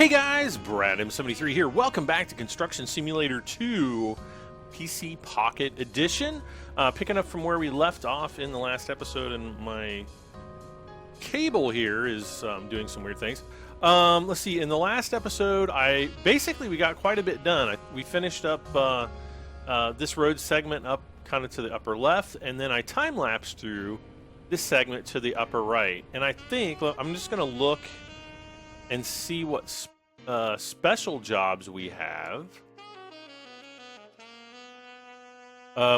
Hey guys, Brad M73 here. Welcome back to Construction Simulator 2 PC Pocket Edition. Picking up from where we left off in the last episode, and my cable here is doing some weird things. Let's see, in the last episode, we got quite a bit done. We finished up this road segment up kind of to the upper left, and then I time-lapsed through this segment to the upper right. And I think, I'm just going to look and see what special jobs we have.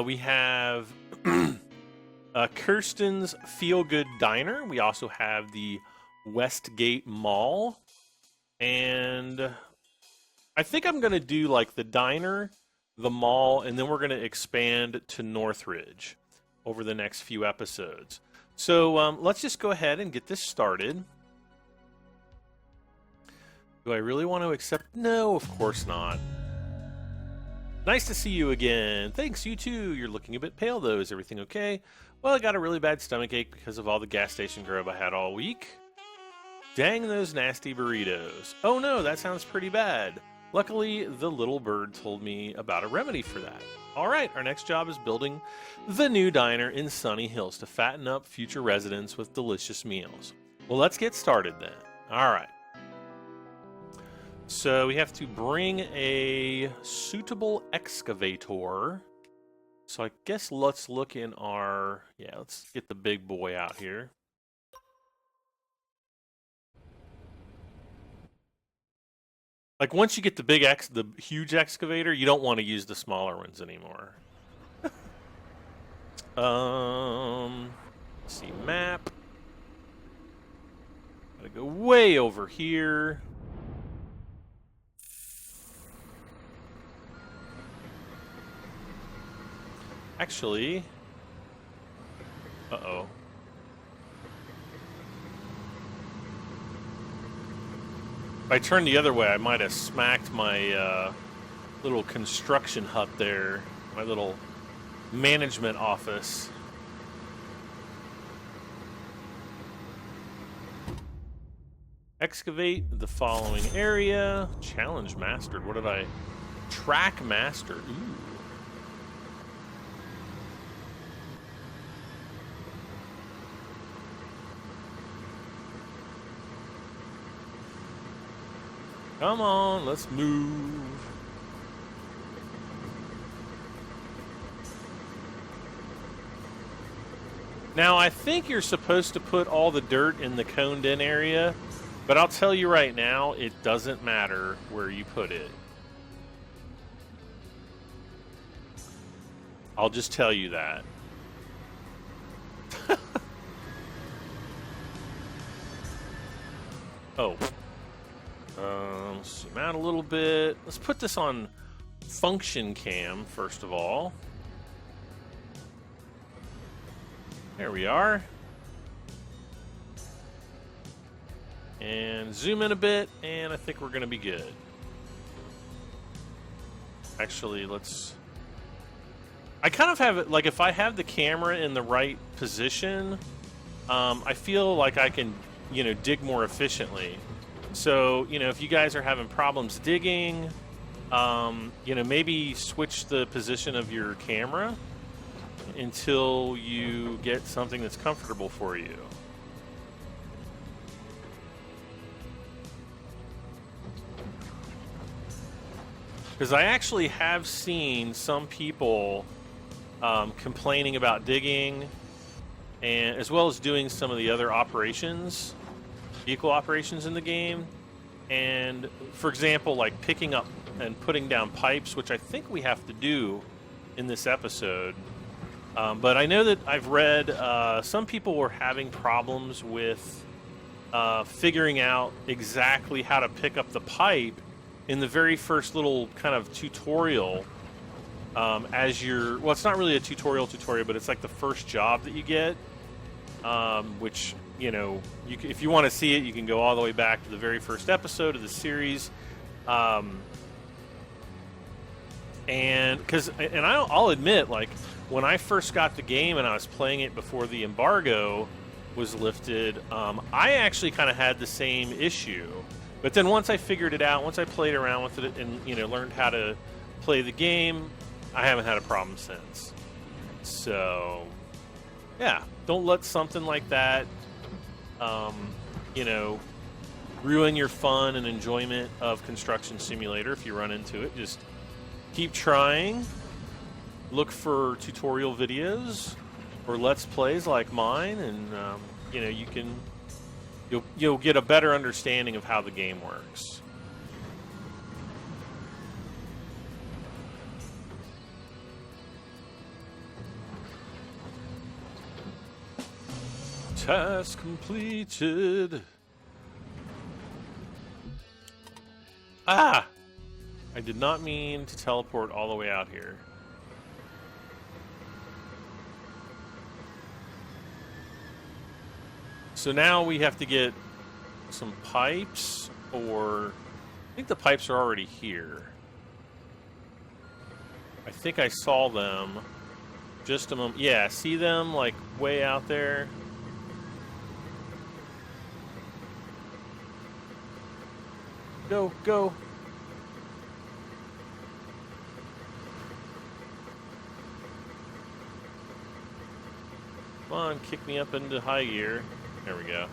We have Kirsten's Feel Good Diner. We also have the Westgate Mall. And I think I'm going to do like the diner, the mall, and then we're going to expand to Northridge over the next few episodes. So let's just go ahead and get this started. Do I really want to accept? No, of course not. Nice to see you again. Thanks, you too. You're looking a bit pale, though. Is everything okay? Well, I got a really bad stomachache because of all the gas station grub I had all week. Dang those nasty burritos. Oh no, that sounds pretty bad. Luckily, the little bird told me about a remedy for that. All right, our next job is building the new diner in Sunny Hills to fatten up future residents with delicious meals. Well, let's get started then. All right. So we have to bring a suitable excavator. So I guess let's look in our... Yeah, let's get the big boy out here. Like once you get the huge excavator, you don't want to use the smaller ones anymore. Let's see, map. Gotta go way over here. Actually, uh-oh. If I turned the other way, I might have smacked my little construction hut there, my little management office. Excavate the following area. Challenge mastered. What did I... Track mastered. Ooh. Come on, let's move. Now, I think you're supposed to put all the dirt in the coned-in area, but I'll tell you right now, it doesn't matter where you put it. I'll just tell you that. Oh. Zoom out a little bit. Let's put this on function cam, first of all. There we are. And zoom in a bit, and I think we're going to be good. Actually, let's... I kind of have it, like if I have the camera in the right position, I feel like I can, dig more efficiently. So, if you guys are having problems digging, maybe switch the position of your camera until you get something that's comfortable for you. Because I actually have seen some people complaining about digging, and as well as doing some of the other operations, vehicle operations in the game. And for example, like picking up and putting down pipes, which I think we have to do in this episode. But I know that I've read some people were having problems with figuring out exactly how to pick up the pipe in the very first little kind of tutorial. As you're, well, it's not really a tutorial, but it's like the first job that you get, which, if you want to see it, you can go all the way back to the very first episode of the series. And I'll admit, like, when I first got the game and I was playing it before the embargo was lifted, I actually kind of had the same issue. But then once I figured it out, once I played around with it and, you know, learned how to play the game, I haven't had a problem since. So, yeah, don't let something like that, you know, ruin your fun and enjoyment of Construction Simulator if you run into it. Just keep trying. Look for tutorial videos or Let's Plays like mine, and, you know, you'll get a better understanding of how the game works. Task completed. Ah! I did not mean to teleport all the way out here. So now we have to get some pipes, or I think the pipes are already here. I think I saw them just a moment. Yeah, see them like way out there? Go, go. Come on, kick me up into high gear. There we go.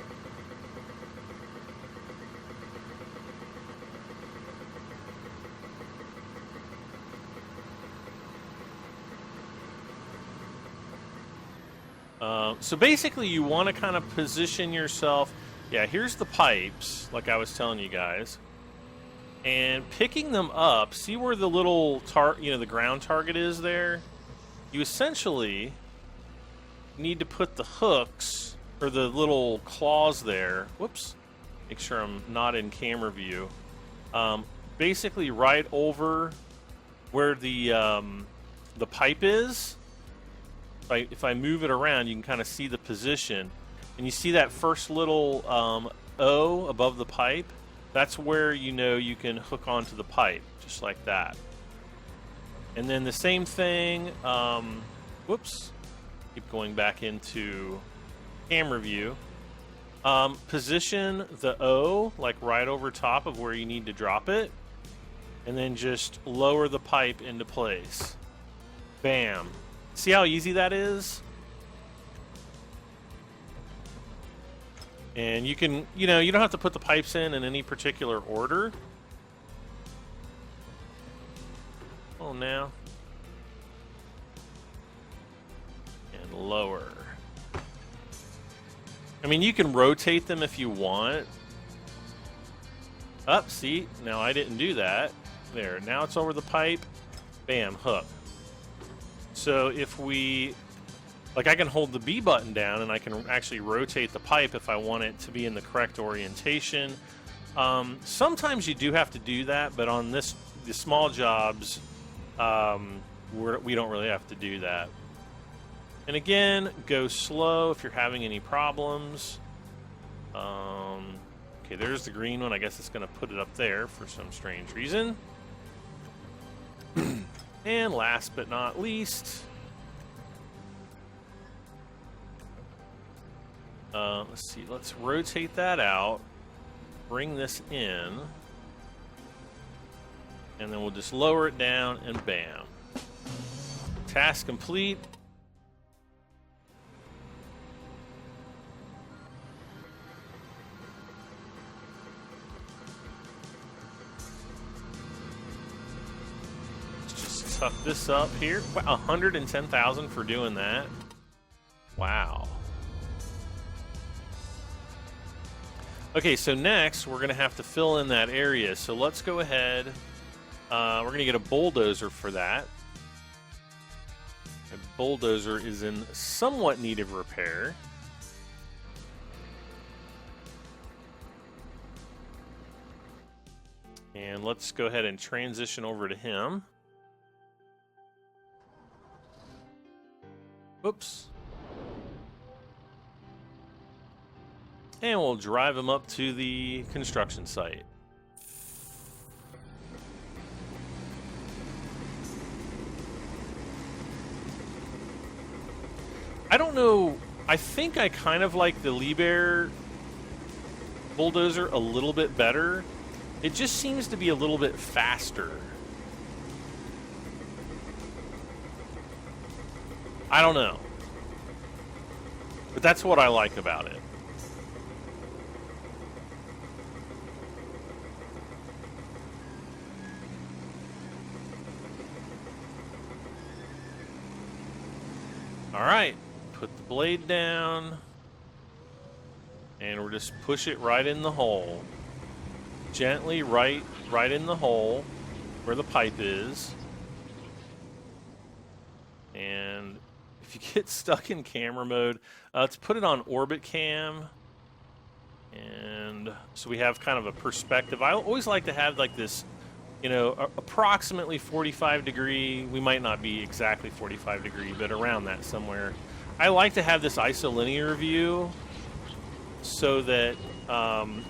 So basically you want to kind of position yourself. Yeah, here's the pipes, like I was telling you guys. And picking them up, see where the little the ground target is there? You essentially need to put the hooks, or the little claws there. Whoops. Make sure I'm not in camera view. Basically right over where the pipe is. If I move it around, you can kind of see the position. And you see that first little O above the pipe? That's where you know you can hook onto the pipe, just like that. And then the same thing, whoops, keep going back into camera view. Position the O, like right over top of where you need to drop it, and then just lower the pipe into place. Bam. See how easy that is? And you can, you know, you don't have to put the pipes in any particular order. Oh, now. And lower. I mean, you can rotate them if you want. Up, see? Now I didn't do that. There, now it's over the pipe. Bam, hook. So if we, like, I can hold the B button down and I can actually rotate the pipe if I want it to be in the correct orientation. Sometimes you do have to do that, but on the small jobs, we don't really have to do that. And again, go slow if you're having any problems. Okay, there's the green one. I guess it's going to put it up there for some strange reason. And last but not least, let's see, let's rotate that out, bring this in, and then we'll just lower it down, and bam. Task complete. Tuck this up here. Wow, 110,000 for doing that. Wow. Okay, so next we're going to have to fill in that area. So let's go ahead. We're going to get a bulldozer for that. A bulldozer is in somewhat need of repair. And let's go ahead and transition over to him. Whoops. And we'll drive him up to the construction site. I don't know. I think I kind of like the Liebherr bulldozer a little bit better. It just seems to be a little bit faster. I don't know. But that's what I like about it. All right, put the blade down, and we'll just push it right in the hole. Gently right in the hole where the pipe is. And if you get stuck in camera mode, let's put it on orbit cam. And so we have kind of a perspective. I always like to have like this, you know, approximately 45 degree. We might not be exactly 45 degree, but around that somewhere. I like to have this isolinear view so that,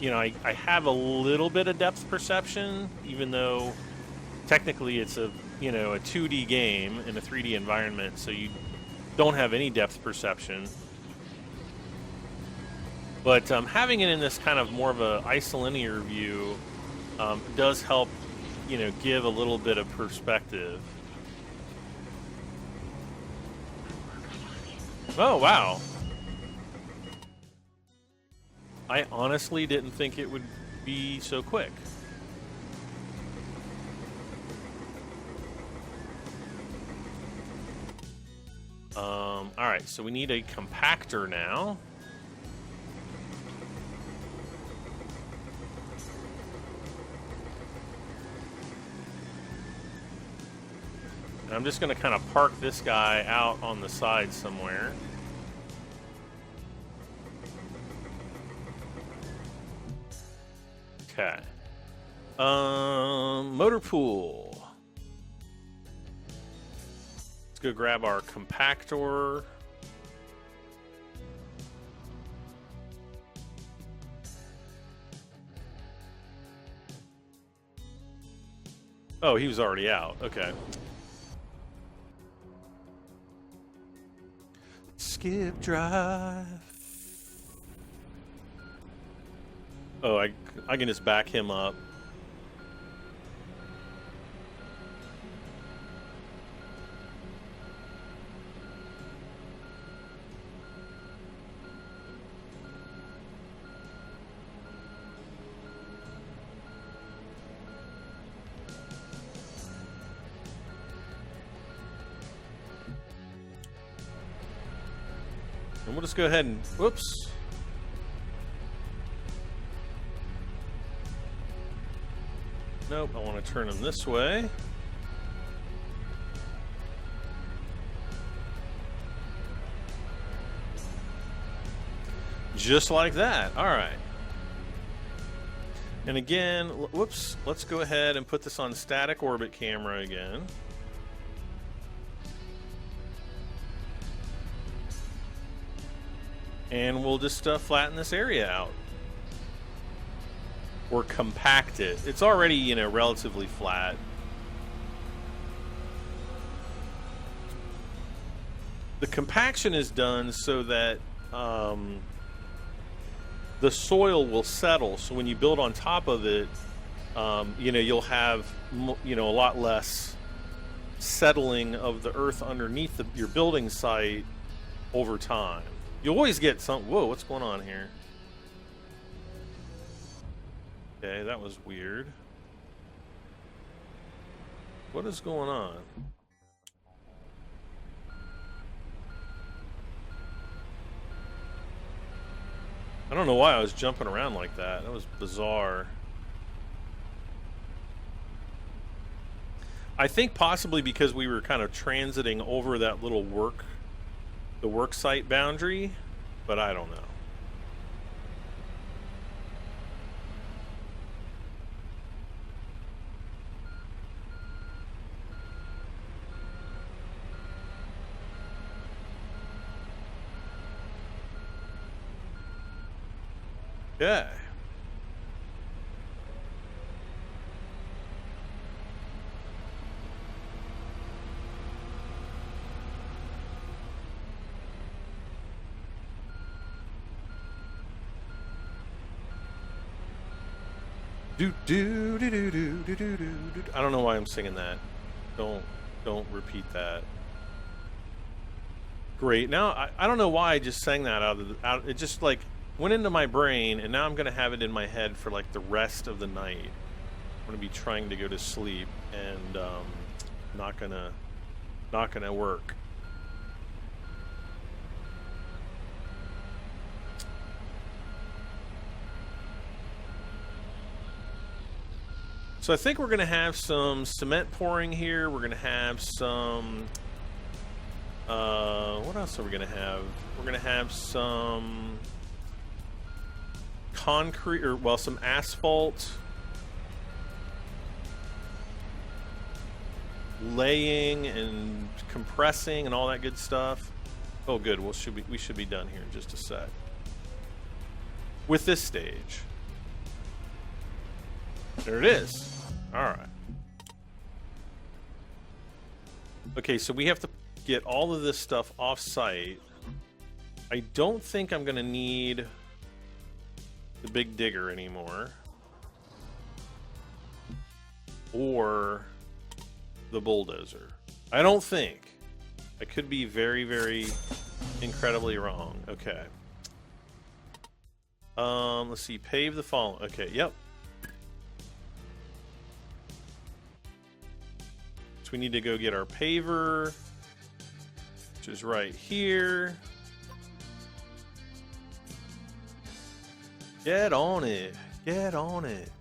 you know, I have a little bit of depth perception, even though technically it's a, you know, a 2D game in a 3D environment, so you don't have any depth perception. But having it in this kind of more of a isolinear view does help, you know, give a little bit of perspective. Oh, wow. I honestly didn't think it would be so quick. All right, so we need a compactor now. And I'm just going to kind of park this guy out on the side somewhere. Okay. Motor pool. Let's go grab our compactor. Oh, he was already out. Okay. Skip drive. Oh, I can just back him up. And we'll just go ahead and, whoops. Nope, I want to turn him this way. Just like that. All right. And again, whoops, let's go ahead and put this on static orbit camera again. And we'll just flatten this area out. Or compact it. It's already, you know, relatively flat. The compaction is done so that the soil will settle. So when you build on top of it, you know, you'll have, you know, a lot less settling of the earth underneath your building site over time. You always get some. Whoa, what's going on here? Okay, that was weird. What is going on? I don't know why I was jumping around like that. That was bizarre. I think possibly because we were kind of transiting over that little the work site boundary, but I don't know. Yeah. I don't know why I'm singing that. Don't repeat that. Great. Now I don't know why I just sang that it just like went into my brain, and now I'm gonna have it in my head for like the rest of the night. I'm gonna be trying to go to sleep, and not gonna work. So I think we're going to have some cement pouring here. We're going to have some... what else are we going to have? We're going to have some concrete, or well, some asphalt laying and compressing and all that good stuff. Oh, good. We should be done here in just a sec with this stage. There it is. All right. Okay, so we have to get all of this stuff off site. I don't think I'm going to need the big digger anymore, or the bulldozer. I don't think. I could be very, very incredibly wrong. Okay. Let's see. Pave the following. Okay, yep. So we need to go get our paver, which is right here. Get on it. Get on it.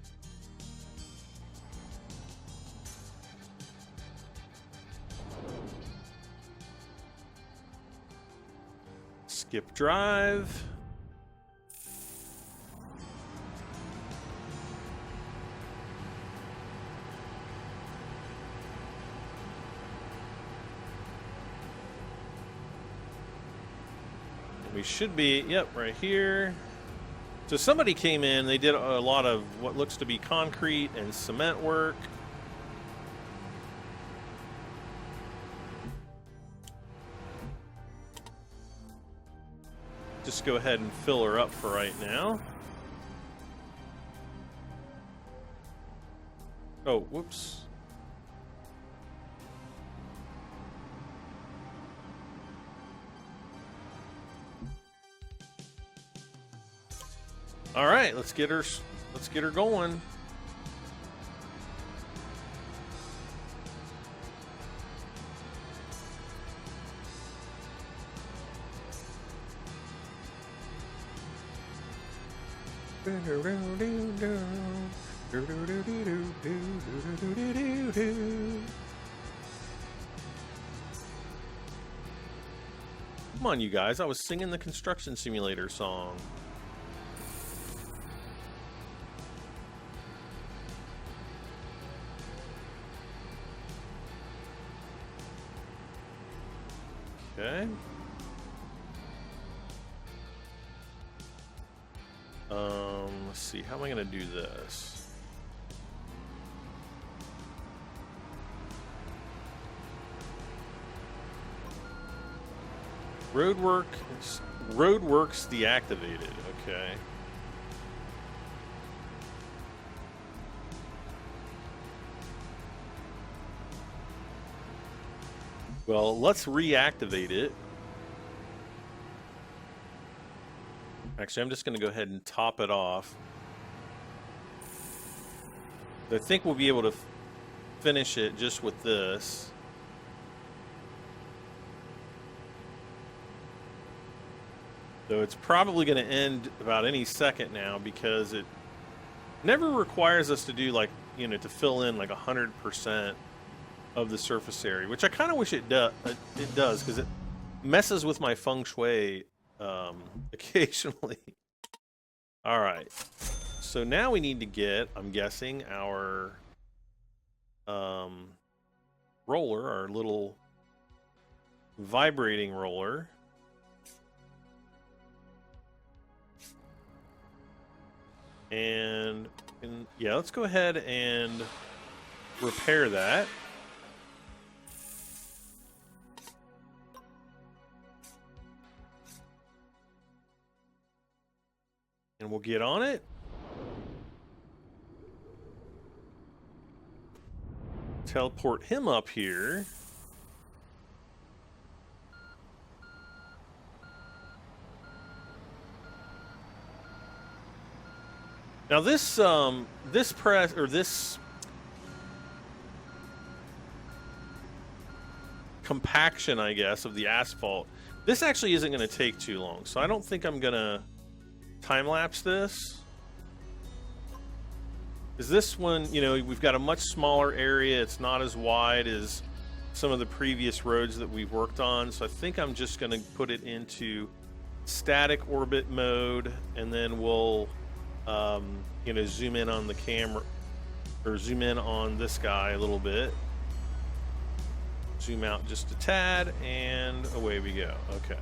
Skip drive. We should be, yep, right here. So somebody came in, they did a lot of what looks to be concrete and cement work. Just go ahead and fill her up for right now. Oh, whoops. All right, let's get her going. Come on, you guys. I was singing the Construction Simulator song. Okay. Let's see. How am I going to do this? Roadworks deactivated. Okay. Well, let's reactivate it. Actually, I'm just going to go ahead and top it off. I think we'll be able to finish it just with this. So it's probably going to end about any second now, because it never requires us to do, like, you know, to fill in like 100% of the surface area, which I kind of wish it does. It does, because it messes with my feng shui occasionally. All right, so now we need to get, I'm guessing, our roller, our little vibrating roller. And yeah, let's go ahead and repair that. And we'll get on it. teleport him up here. Now this compaction, I guess, of the asphalt, this actually isn't going to take too long, so I don't think I'm going to time-lapse this. Because this one, you know, we've got a much smaller area. It's not as wide as some of the previous roads that we've worked on, so I think I'm just going to put it into static orbit mode, and then we'll you know, zoom in on the camera, or zoom in on this guy a little bit. Zoom out just a tad, and away we go. Okay.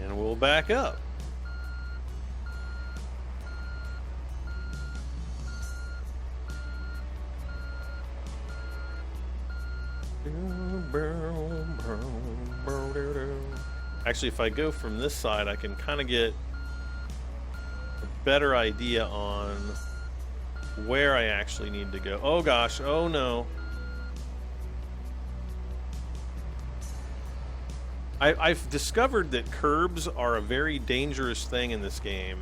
And we'll back up. Actually, if I go from this side, I can kind of get a better idea on where I actually need to go. Oh gosh, oh no. I've discovered that curbs are a very dangerous thing in this game.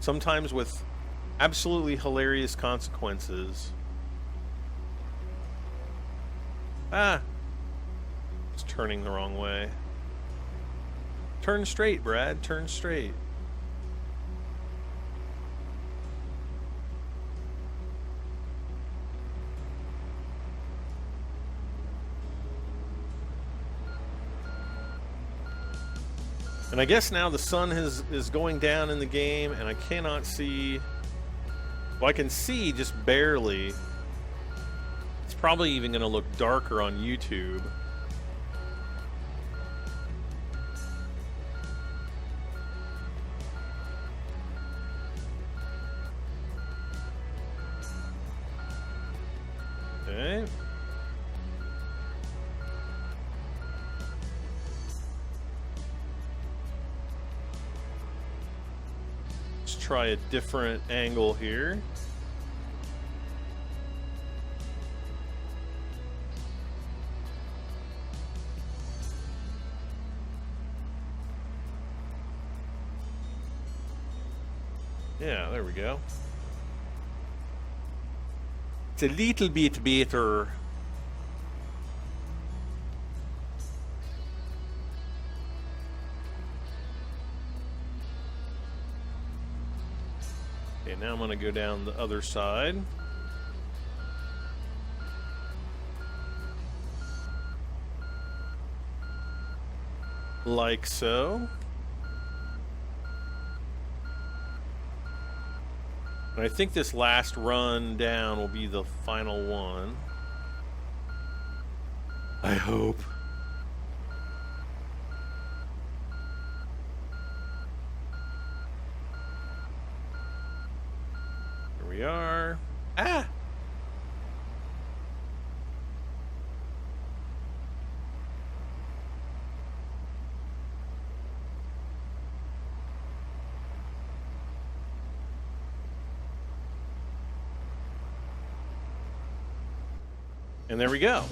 Sometimes with absolutely hilarious consequences. Ah! It's turning the wrong way. Turn straight, Brad. Turn straight. And I guess now the sun is going down in the game, and I cannot see... Well, I can see just barely. It's probably even going to look darker on YouTube. Okay. Let's try a different angle here. Yeah, there we go. It's a little bit better. Okay, now I'm going to go down the other side. Like so. And I think this last run down will be the final one. I hope. Here we are. Ah! And there we go.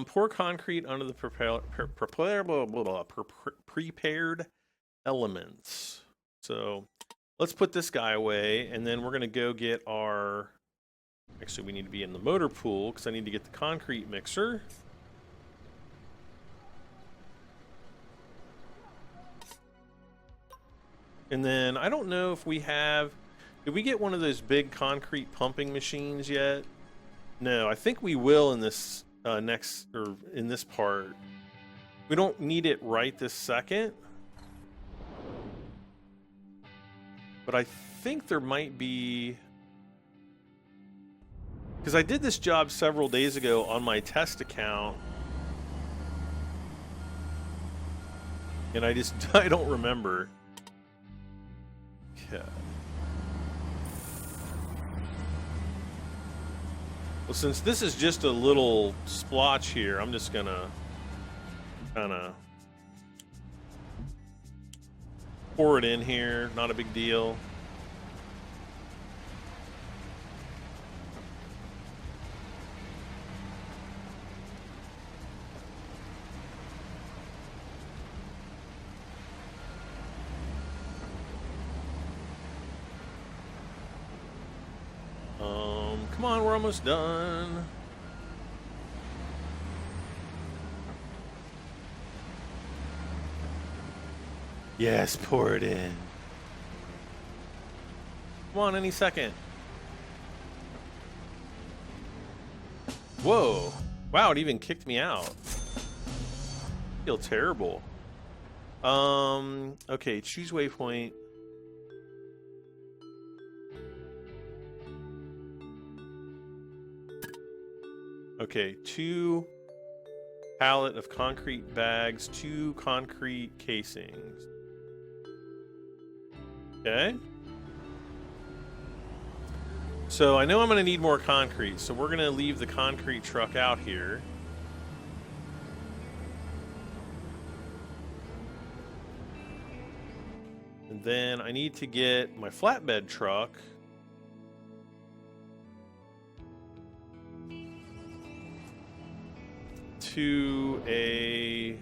Pour concrete under the prepared elements. So let's put this guy away, and then we're going to go get our... Actually, we need to be in the motor pool because I need to get the concrete mixer. And then I don't know if we have... Did we get one of those big concrete pumping machines yet? No, I think we will in this in this part. We don't need it right this second. But I think there might be... Because I did this job several days ago on my test account. And I don't remember. Okay. Well, since this is just a little splotch here, I'm just gonna kind of pour it in here. Not a big deal. Come on, we're almost done. Yes, pour it in. Come on, any second. Whoa. Wow, it even kicked me out. I feel terrible. Okay, choose waypoint. Okay, 2 pallet of concrete bags, 2 concrete casings. Okay. So I know I'm going to need more concrete, so we're going to leave the concrete truck out here. And then I need to get my flatbed truck. To a...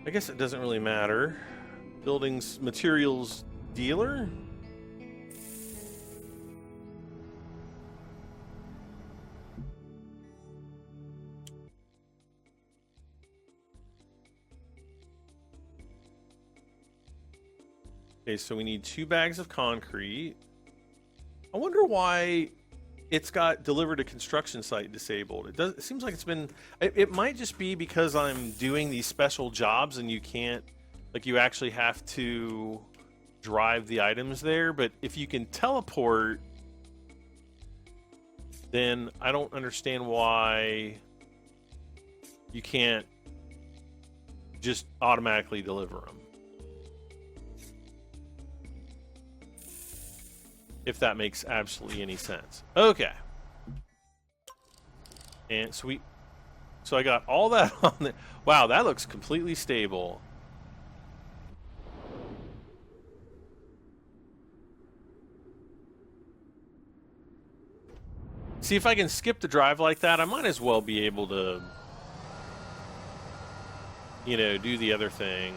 I guess it doesn't really matter. Buildings materials dealer? Okay, so we need 2 bags of concrete. I wonder why it's got delivered to construction site disabled. It seems like it's been... It might just be because I'm doing these special jobs and you can't... Like, you actually have to drive the items there. But if you can teleport, then I don't understand why you can't just automatically deliver them. If that makes absolutely any sense. Okay. And sweet. So I got all that on there. Wow, that looks completely stable. See, if I can skip the drive like that, I might as well be able to, you know, do the other thing.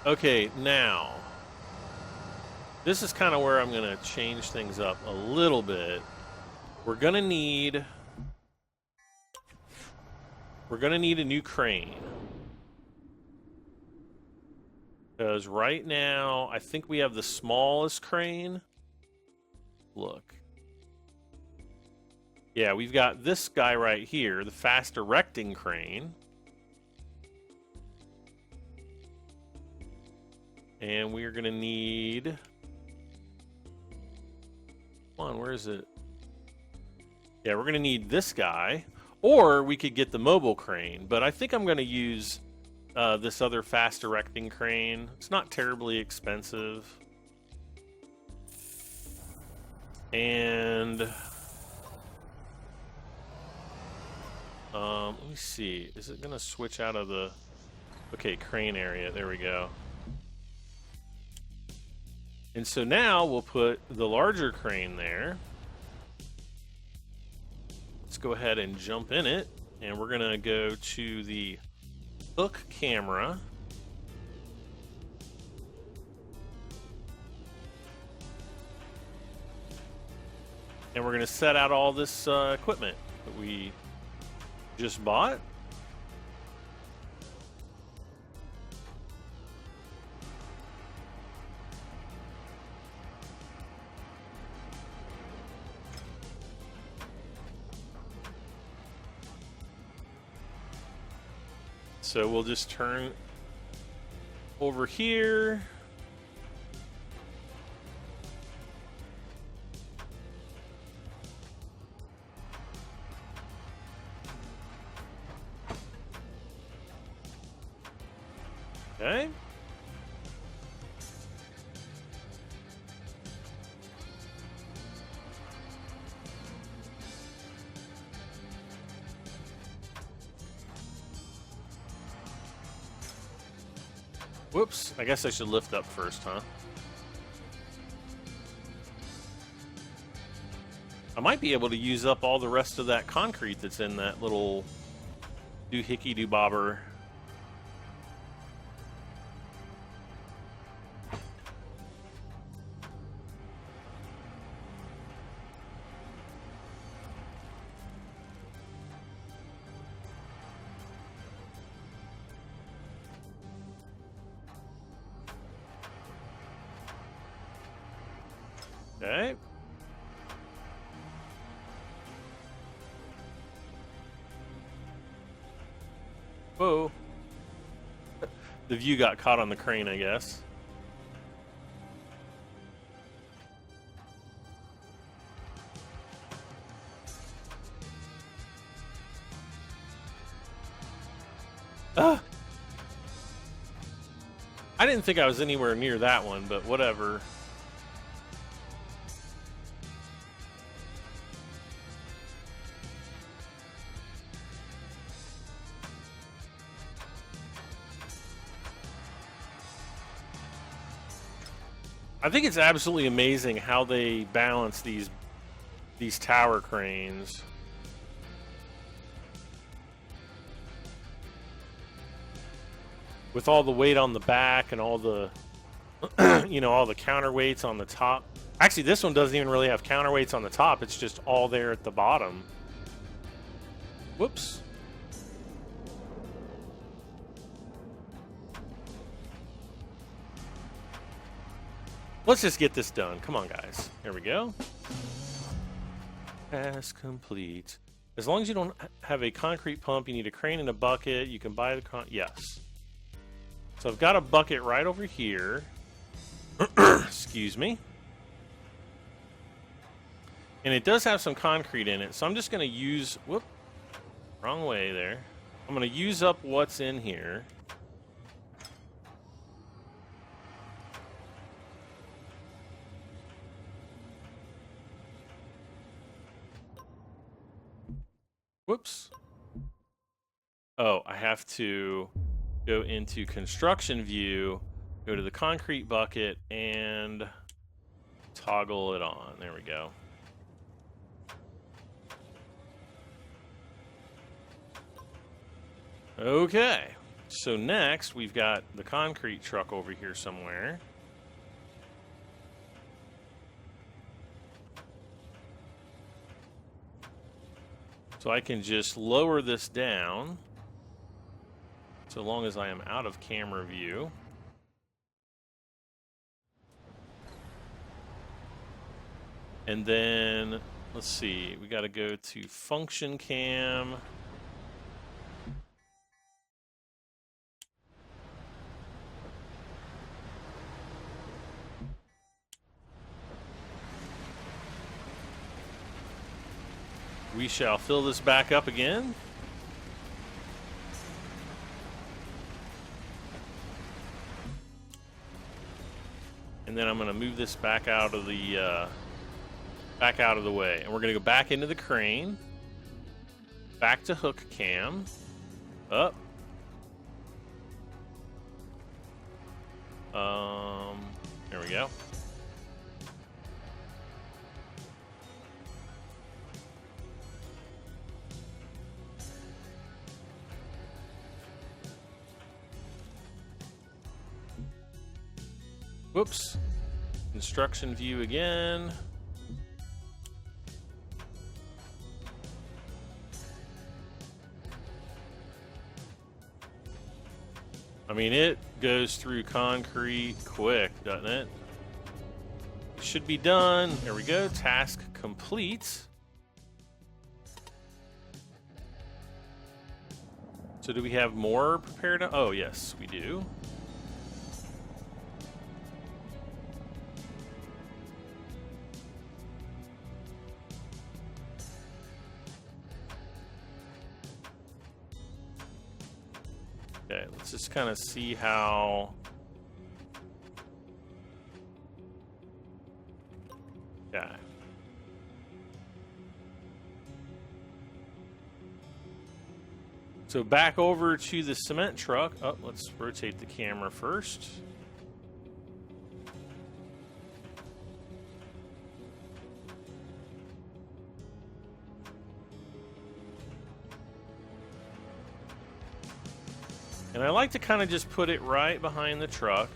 Okay, now... This is kind of where I'm going to change things up a little bit. We're going to need a new crane. Because right now, I think we have the smallest crane. Look. Yeah, we've got this guy right here, the fast erecting crane. And we're going to need... Come on, where is it? Yeah, we're going to need this guy. Or we could get the mobile crane. But I think I'm going to use this other fast erecting crane. It's not terribly expensive. And... let me see. Is it going to switch out of the... Okay, crane area. There we go. And so now we'll put the larger crane there. Let's go ahead and jump in it. And we're going to go to the hook camera. And we're going to set out all this equipment that we just bought. So we'll just turn over here. Okay. Whoops, I guess I should lift up first, huh? I might be able to use up all the rest of that concrete that's in that little doohickey bobber. Okay. Whoa. The view got caught on the crane, I guess. Ah! I didn't think I was anywhere near that one, but whatever. I think it's absolutely amazing how they balance these tower cranes. With all the weight on the back and all the all the counterweights on the top. Actually, this one doesn't even really have counterweights on the top. It's just all there at the bottom. Whoops. Let's just get this done. Come on, guys. Here we go. Task complete. As long as you don't have a concrete pump, you need a crane and a bucket. You can buy the yes. So I've got a bucket right over here. Excuse me. And it does have some concrete in it, so I'm just going to use... Whoop. Wrong way there. I'm going to use up what's in here. Whoops. Oh, I have to go into construction view, go to the concrete bucket, and toggle it on. There we go. Okay. So next, we've got the concrete truck over here somewhere. So I can just lower this down, so long as I am out of camera view. And then, let's see, we got to go to function cam. We shall fill this back up again. And then I'm going to move this back out of the way. And we're going to go back into the crane. Back to hook cam. Up. There we go. Whoops. Construction view again. I mean, it goes through concrete quick, doesn't it? Should be done. There we go. Task complete. So do we have more prepared? Oh, yes, we do. Okay, let's just kind of see how... Yeah. So back over to the cement truck. Oh, let's rotate the camera first. And I like to kind of just put it right behind the truck.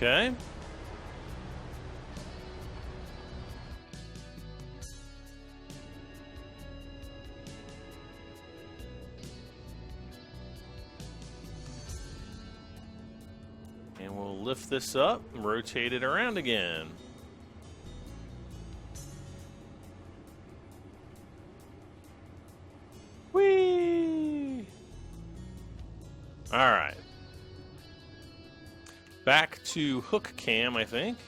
Okay. And we'll lift this up and rotate it around again. Whee! All right. Back to hook cam, I think.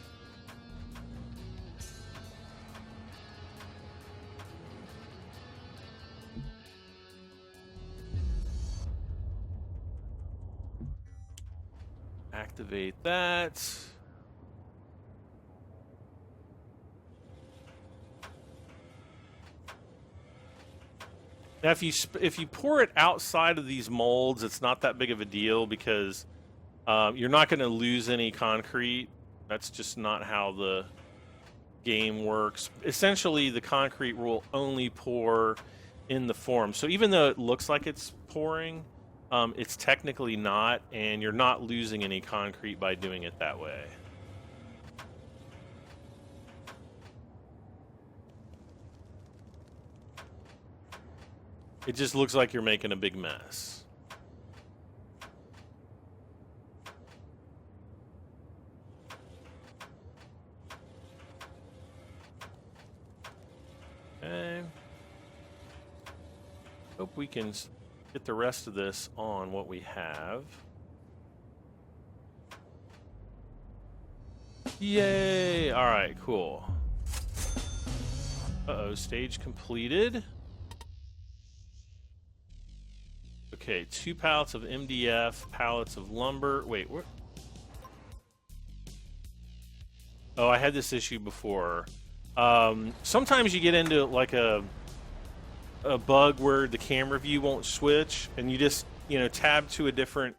Activate that. Now, if you pour it outside of these molds, it's not that big of a deal because you're not going to lose any concrete. That's just not how the game works. Essentially, the concrete will only pour in the form. So even though it looks like it's pouring, it's technically not, and you're not losing any concrete by doing it that way. It just looks like you're making a big mess. Okay. Hope we can get the rest of this on what we have. Yay! All right, cool. Uh-oh, stage completed. Okay, 2 pallets of MDF, pallets of lumber. Wait, what? Oh, I had this issue before. Sometimes you get into like a bug where the camera view won't switch, and you just, tab to a different,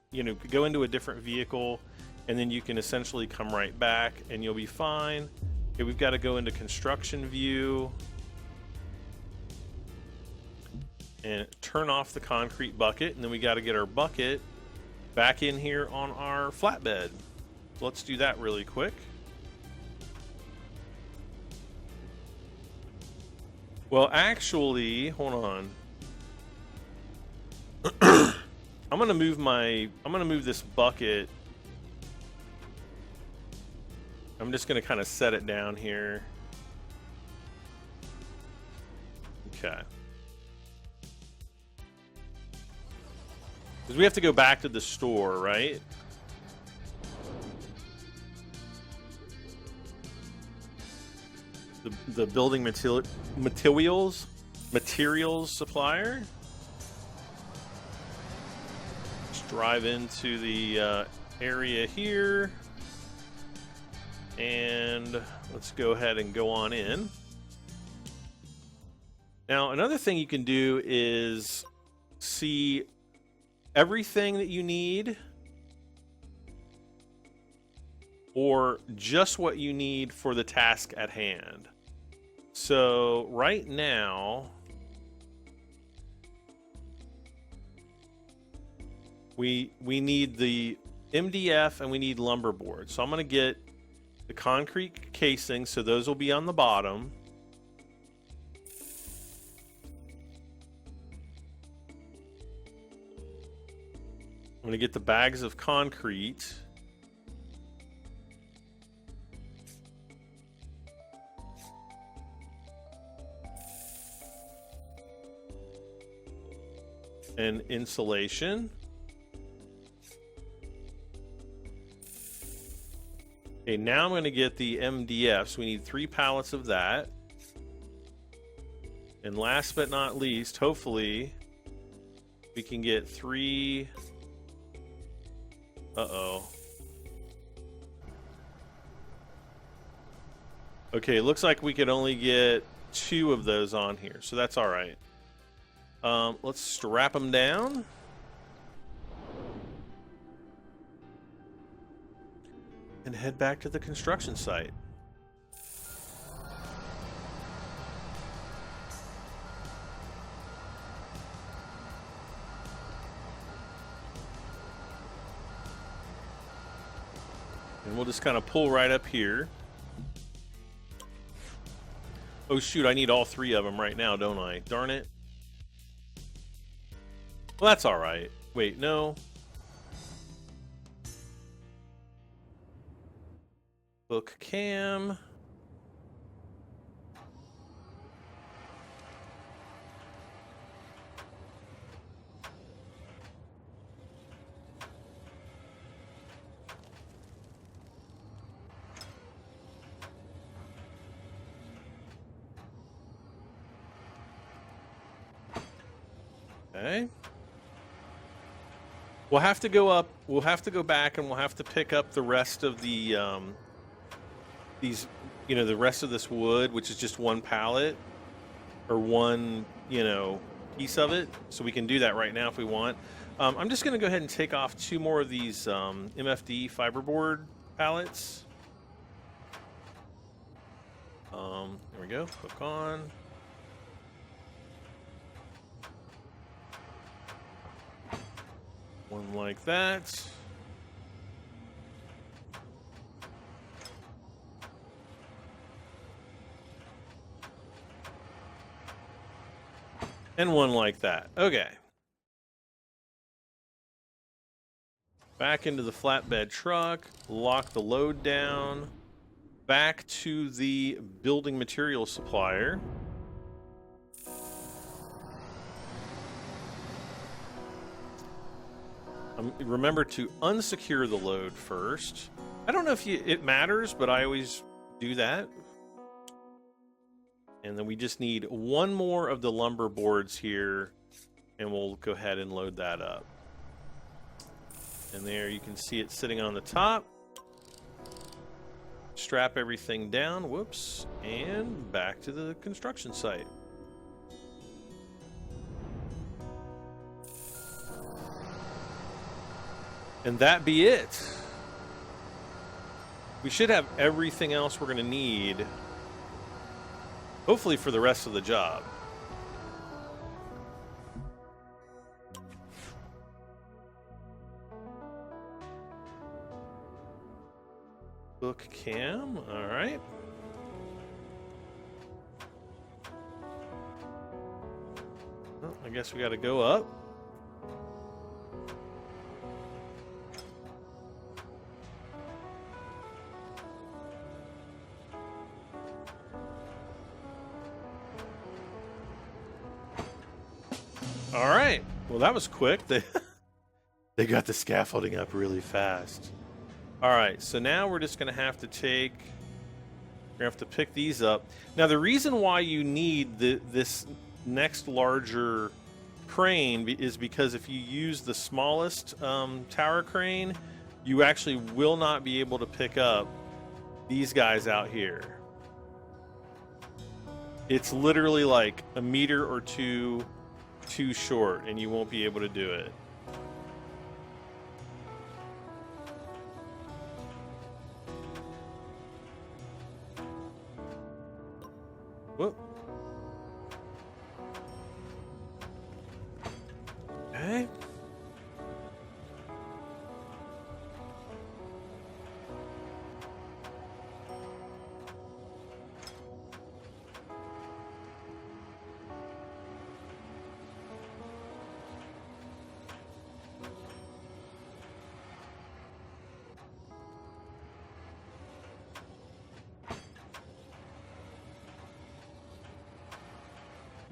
go into a different vehicle, and then you can essentially come right back, and you'll be fine. Okay, we've got to go into construction view and turn off the concrete bucket, and then we got to get our bucket back in here on our flatbed. So let's do that really quick. Well, actually, hold on. I'm gonna move this bucket. I'm just gonna kind of set it down here. Okay. Because we have to go back to the store, right? The building materials supplier. Let's drive into the area here, and let's go ahead and go on in. Now, another thing you can do is see everything that you need, or just what you need for the task at hand. So right now, we need the MDF and we need lumber board. So I'm going to get the concrete casing, so those will be on the bottom. I'm going to get the bags of concrete. And insulation. Okay, now I'm going to get the MDF. So we need 3 pallets of that. And last but not least, hopefully, we can get 3... Uh-oh. Okay, it looks like we could only get 2 of those on here, so that's all right. Let's strap them down. And head back to the construction site. And we'll just kind of pull right up here. Oh shoot, I need all 3 of them right now, don't I? Darn it. Well, that's all right. Wait, no. Book cam. Okay. We'll have to go up. We'll have to go back, and we'll have to pick up the rest of the these, you know, the rest of this wood, which is just 1 pallet or 1, you know, piece of it. So we can do that right now if we want. I'm just going to go ahead and take off 2 more of these MFD fiberboard pallets. There we go. Hook on. One like that. And one like that. Okay. Back into the flatbed truck. Lock the load down. Back to the building material supplier. Remember to unsecure the load first. I don't know if it matters, but I always do that. And then we just need 1 more of the lumber boards here, and we'll go ahead and load that up. And there you can see it sitting on the top. Strap everything down, whoops, and back to the construction site. And that be it. We should have everything else we're going to need, hopefully for the rest of the job. Book cam, all right. Well, I guess we got to go up. All right. Well, that was quick. They got the scaffolding up really fast. All right. So now we're just going to have to take... We're going to have to pick these up. Now, the reason why you need this next larger crane is because if you use the smallest tower crane, you actually will not be able to pick up these guys out here. It's literally like a meter or 2 too short, and you won't be able to do it. Whoop. Okay.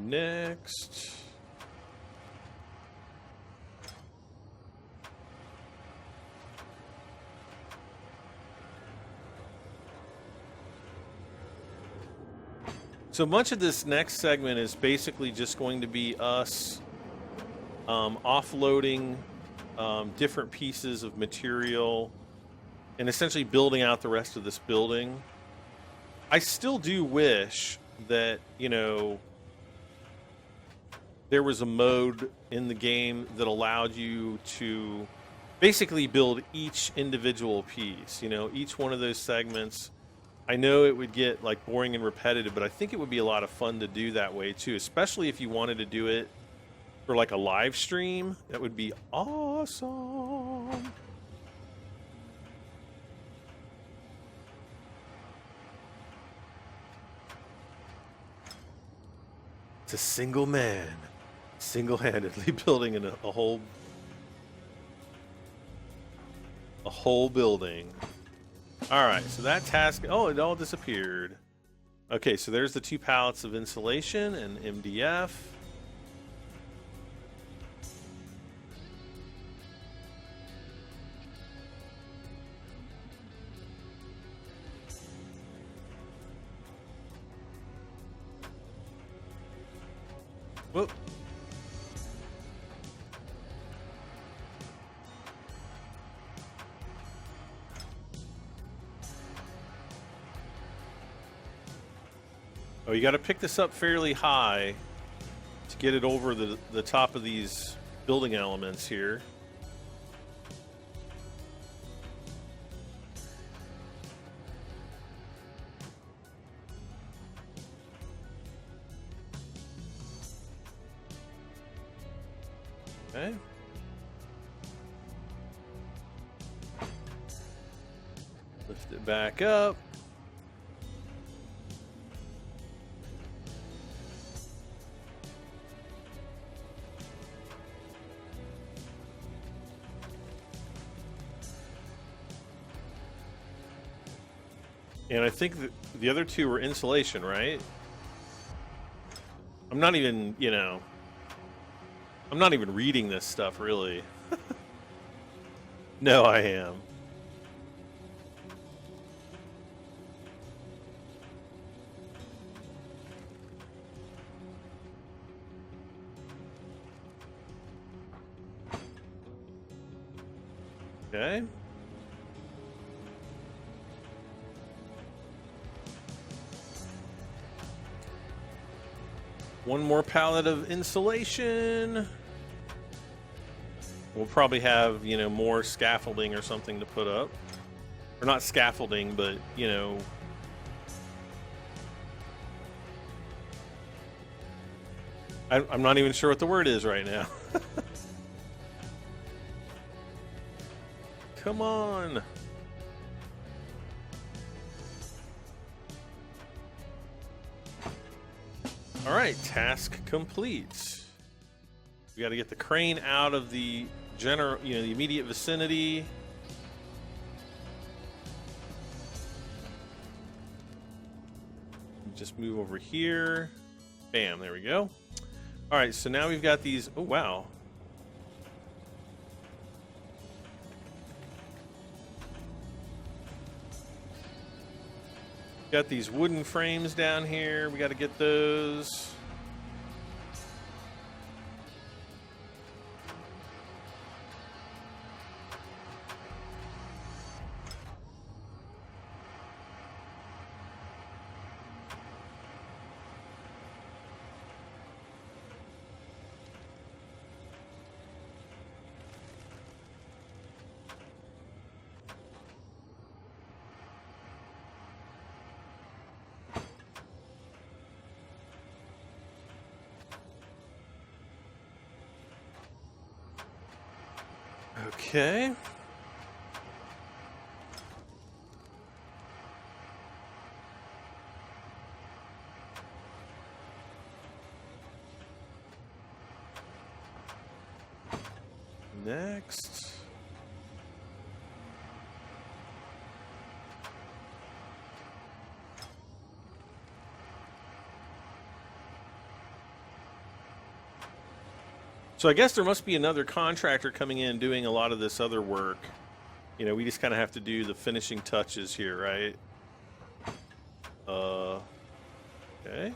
Next. So much of this next segment is basically just going to be us offloading different pieces of material and essentially building out the rest of this building. I still do wish that, you know, there was a mode in the game that allowed you to basically build each individual piece, you know, each one of those segments. I know it would get like boring and repetitive, but I think it would be a lot of fun to do that way too, especially if you wanted to do it for like a live stream. That would be awesome. It's a single man, single-handedly building a whole building. All right, so that task, oh, it all disappeared. Okay, so there's the 2 pallets of insulation and MDF. Whoop. Oh, you got to pick this up fairly high to get it over the top of these building elements here. Okay. Lift it back up. And I think that the other 2 were insulation, right? I'm not even, you know, I'm not even reading this stuff, really. No, I am. Okay. One more pallet of insulation. We'll probably have, you know, more scaffolding or something to put up. Or not scaffolding, but, you know, I'm not even sure what the word is right now. Come on. All right, task complete. We got to get the crane out of the the immediate vicinity. Just move over here. Bam, there we go. All right, so now we've got these. Oh, wow. Got these wooden frames down here. We got to get those. Okay. Next. So I guess there must be another contractor coming in doing a lot of this other work. You know, we just kind of have to do the finishing touches here, right? Okay.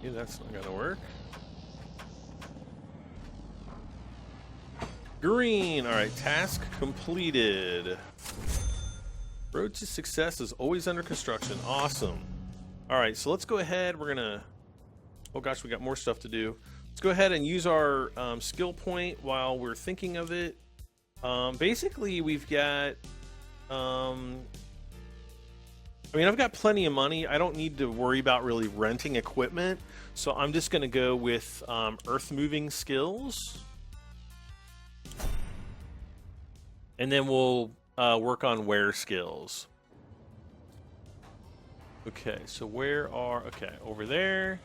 Yeah, that's not gonna work. Green. All right, task completed. Road to success is always under construction. Awesome. All right, so let's go ahead. We're gonna. Oh gosh, we got more stuff to do. Let's go ahead and use our skill point while we're thinking of it. Basically, we've got. I mean, I've got plenty of money. I don't need to worry about really renting equipment, so I'm just going to go with earth-moving skills. And then we'll work on wear skills. Okay, so where are... Okay, over there.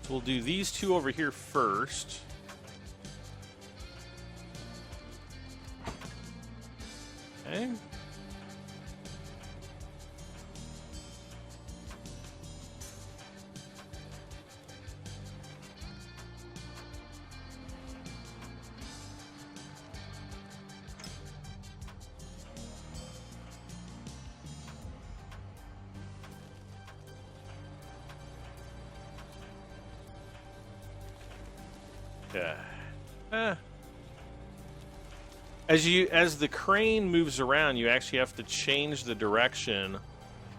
We'll do these two over here first. Okay. Yeah. As the crane moves around, you actually have to change the direction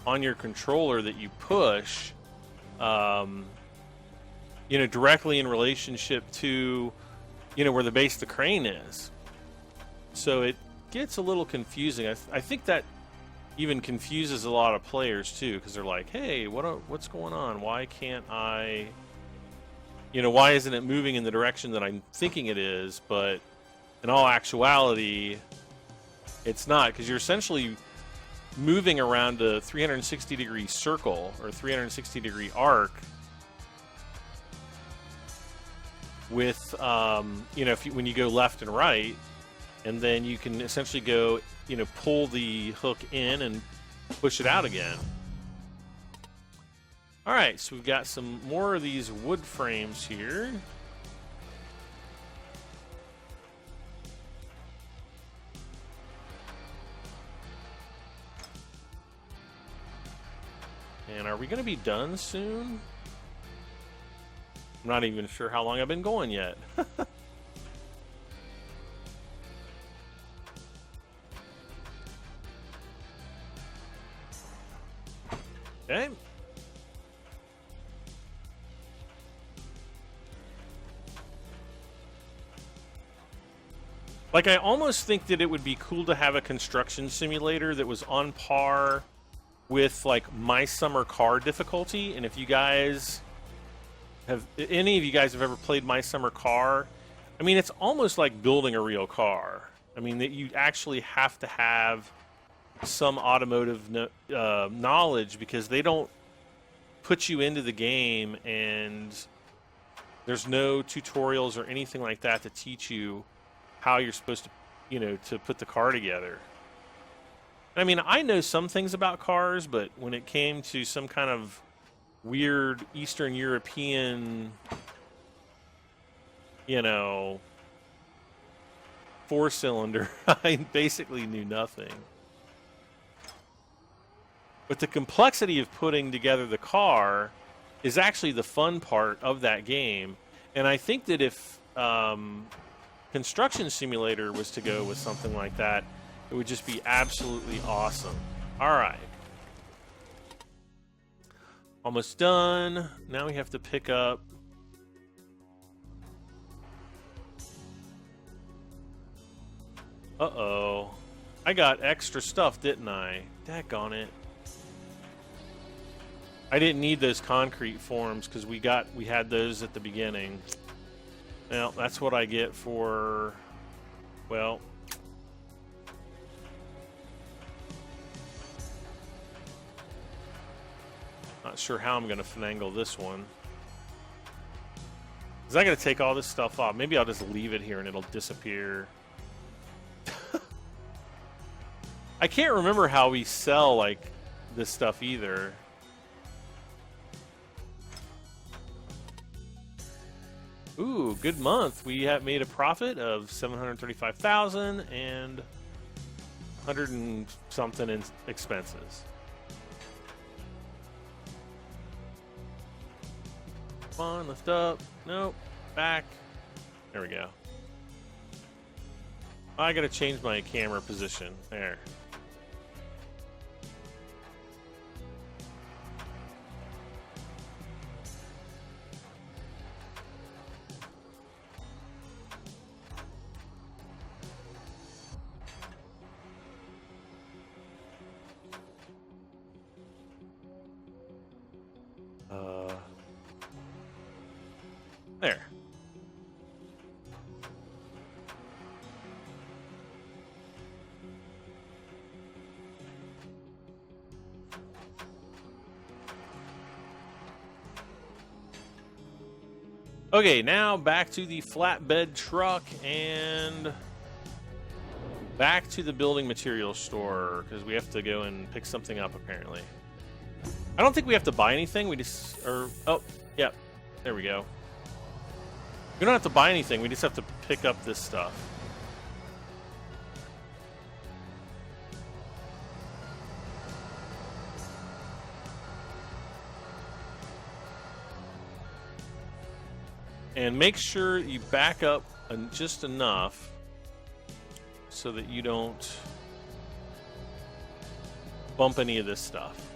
on your controller that you push, directly in relationship to, where the base of the crane is. So it gets a little confusing. I think that even confuses a lot of players too, because they're like, "Hey, what's going on? Why can't I?" Why isn't it moving in the direction that I'm thinking it is? But in all actuality, it's not, because you're essentially moving around a 360-degree circle or 360-degree arc with, when you go left and right, and then you can essentially go, pull the hook in and push it out again. All right, so we've got some more of these wood frames here. And are we going to be done soon? I'm not even sure how long I've been going yet. Okay. Like, I almost think that it would be cool to have a construction simulator that was on par with, like, My Summer Car difficulty. And if you guys have, any of you guys have ever played My Summer Car, I mean, it's almost like building a real car. I mean, that you actually have to have some automotive knowledge, because they don't put you into the game and there's no tutorials or anything like that to teach you how you're supposed to, to put the car together. I mean, I know some things about cars, but when it came to some kind of weird Eastern European, four-cylinder, I basically knew nothing. But the complexity of putting together the car is actually the fun part of that game. And I think that if Construction Simulator was to go with something like that, it would just be absolutely awesome. All right. Almost done. Now we have to pick up. Uh-oh. I got extra stuff, didn't I? Daggone it. I didn't need those concrete forms because we had those at the beginning. Well, that's what I get for, well, not sure how I'm going to finagle this one. Is I going to take all this stuff off? Maybe I'll just leave it here and it'll disappear. I can't remember how we sell, like, this stuff either. Ooh, good month. We have made a profit of 735,000 and 100 and something in expenses. Come on, lift up. Nope. Back. There we go. I gotta change my camera position. There. There. Okay, now back to the flatbed truck and back to the building materials store because we have to go and pick something up apparently. I don't think we have to buy anything. We just, oh, yep, there we go. We don't have to buy anything. We just have to pick up this stuff. And make sure you back up just enough so that you don't bump any of this stuff.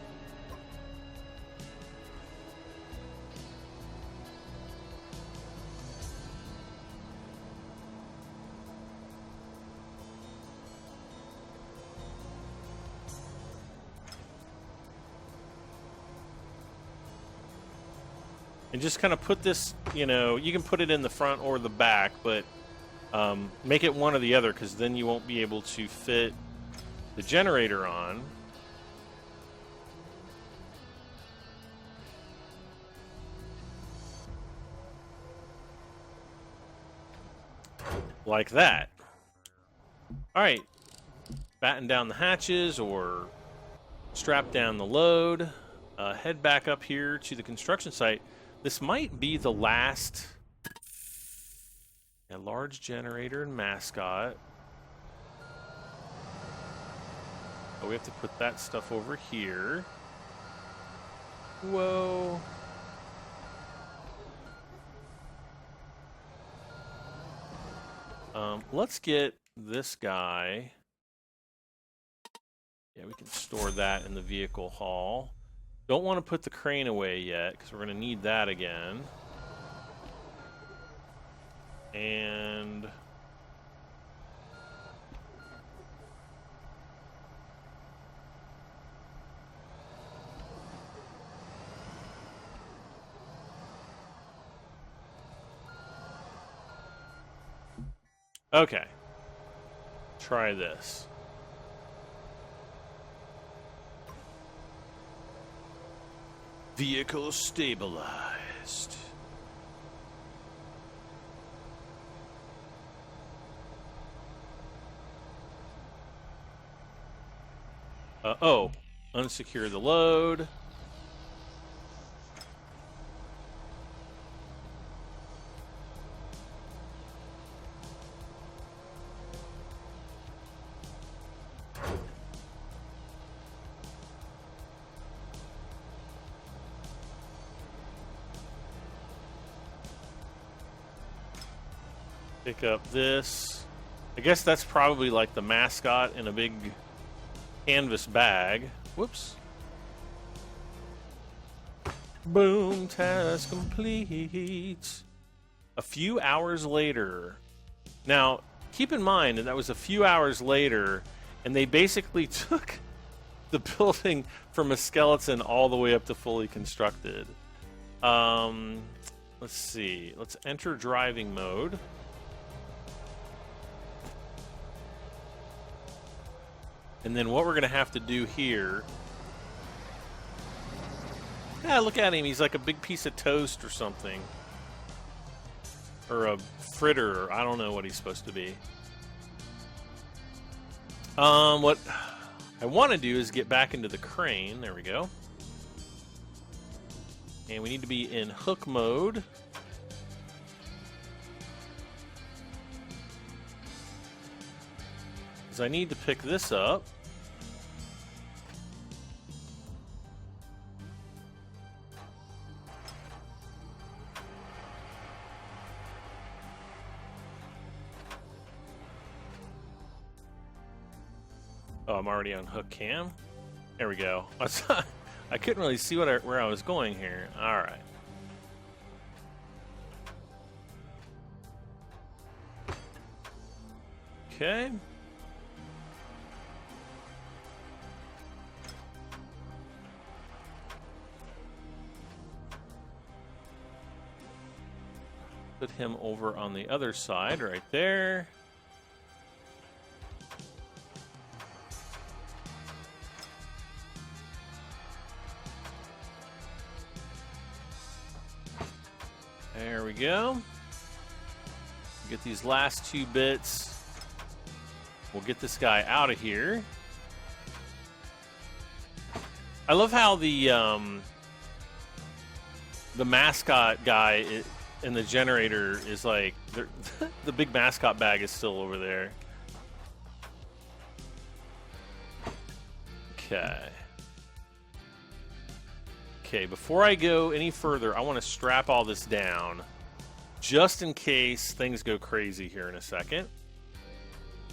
And just kind of put this, you know, you can put it in the front or the back, but make it one or the other because then you won't be able to fit the generator on. Like that. All right. Batten down the hatches or strap down the load. Head back up here to the construction site. This might be the last large generator and mascot. Oh, we have to put that stuff over here. Whoa. Let's get this guy. Yeah, we can store that in the vehicle hall. Don't want to put the crane away yet, because we're going to need that again. And... okay. Try this. Vehicle stabilized. Oh, unsecure the load. Pick up this. I guess that's probably like the mascot in a big canvas bag. Whoops. Boom, task complete. A few hours later. Now, keep in mind that was a few hours later, and they basically took the building from a skeleton all the way up to fully constructed. Let's see. Let's enter driving mode. And then what we're going to have to do here... Yeah, look at him. He's like a big piece of toast or something. Or a fritter. I don't know what he's supposed to be. What... I want to do is get back into the crane. There we go. And we need to be in hook mode. Because I need to pick this up. Oh, I'm already on hook cam. There we go. I couldn't really see where I was going here. All right. Okay. Put him over on the other side right there. There we go. Get these last 2 bits. We'll get this guy out of here. I love how the mascot guy in the generator is like the big mascot bag is still over there. Okay. Okay, before I go any further, I want to strap all this down just in case things go crazy here in a second.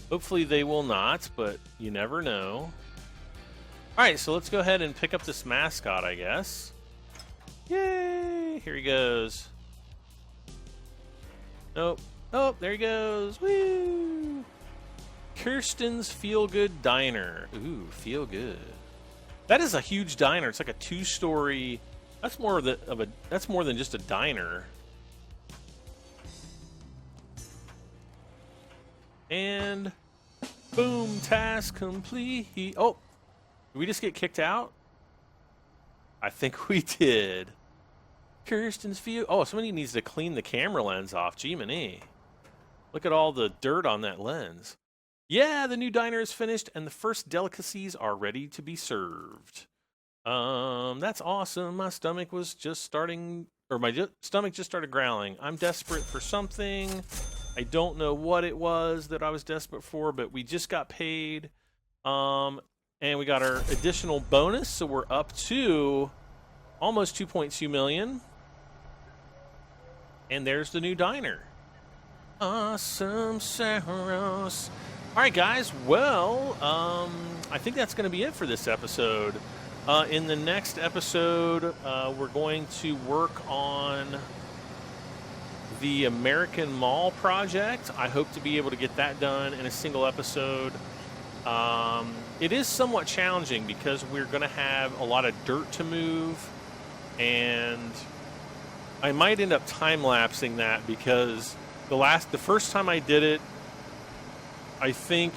Hopefully they will not, but you never know. All right, so let's go ahead and pick up this mascot, I guess. Yay! Here he goes. Nope. Oh, there he goes. Woo! Kirsten's Feel Good Diner. Ooh, feel good. That is a huge diner. It's like a 2-story. That's more that's more than just a diner. And boom, task complete. Oh, did we just get kicked out? I think we did. Kirsten's View. Oh, somebody needs to clean the camera lens off. Gee-many. Look at all the dirt on that lens. Yeah, the new diner is finished, and the first delicacies are ready to be served. That's awesome. My stomach was just starting, or my stomach just started growling. I'm desperate for something. I don't know what it was that I was desperate for, but we just got paid. And we got our additional bonus, so we're up to almost 2.2 million. And there's the new diner. Awesome Saros. All right, guys. Well, I think that's going to be it for this episode. In the next episode, we're going to work on the American Mall project. I hope to be able to get that done in a single episode. It is somewhat challenging because we're going to have a lot of dirt to move, and I might end up time-lapsing that because the first time I did it, I think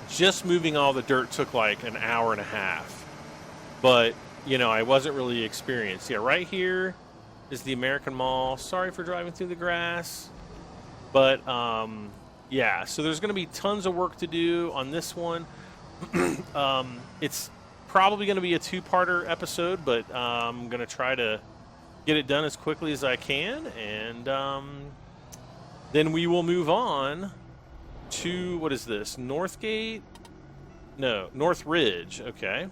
just moving all the dirt took like an hour and a half. But, you know, I wasn't really experienced. Yeah, right here is the American Mall. Sorry for driving through the grass. But, yeah, so there's going to be tons of work to do on this one. It's probably going to be a 2-parter episode, but I'm going to try to get it done as quickly as I can. And then we will move on to, what is this, Northgate? No, North Ridge, okay.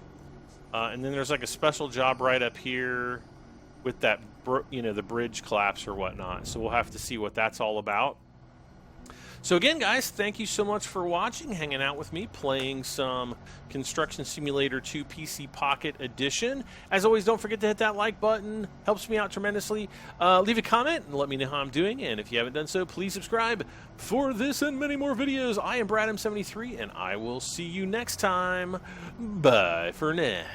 And then there's like a special job right up here with that, the bridge collapse or whatnot. So we'll have to see what that's all about. So again, guys, thank you so much for watching, hanging out with me, playing some Construction Simulator 2 PC Pocket Edition. As always, don't forget to hit that like button. Helps me out tremendously. Leave a comment and let me know how I'm doing. And if you haven't done so, please subscribe for this and many more videos. I am BradM73, and I will see you next time. Bye for now.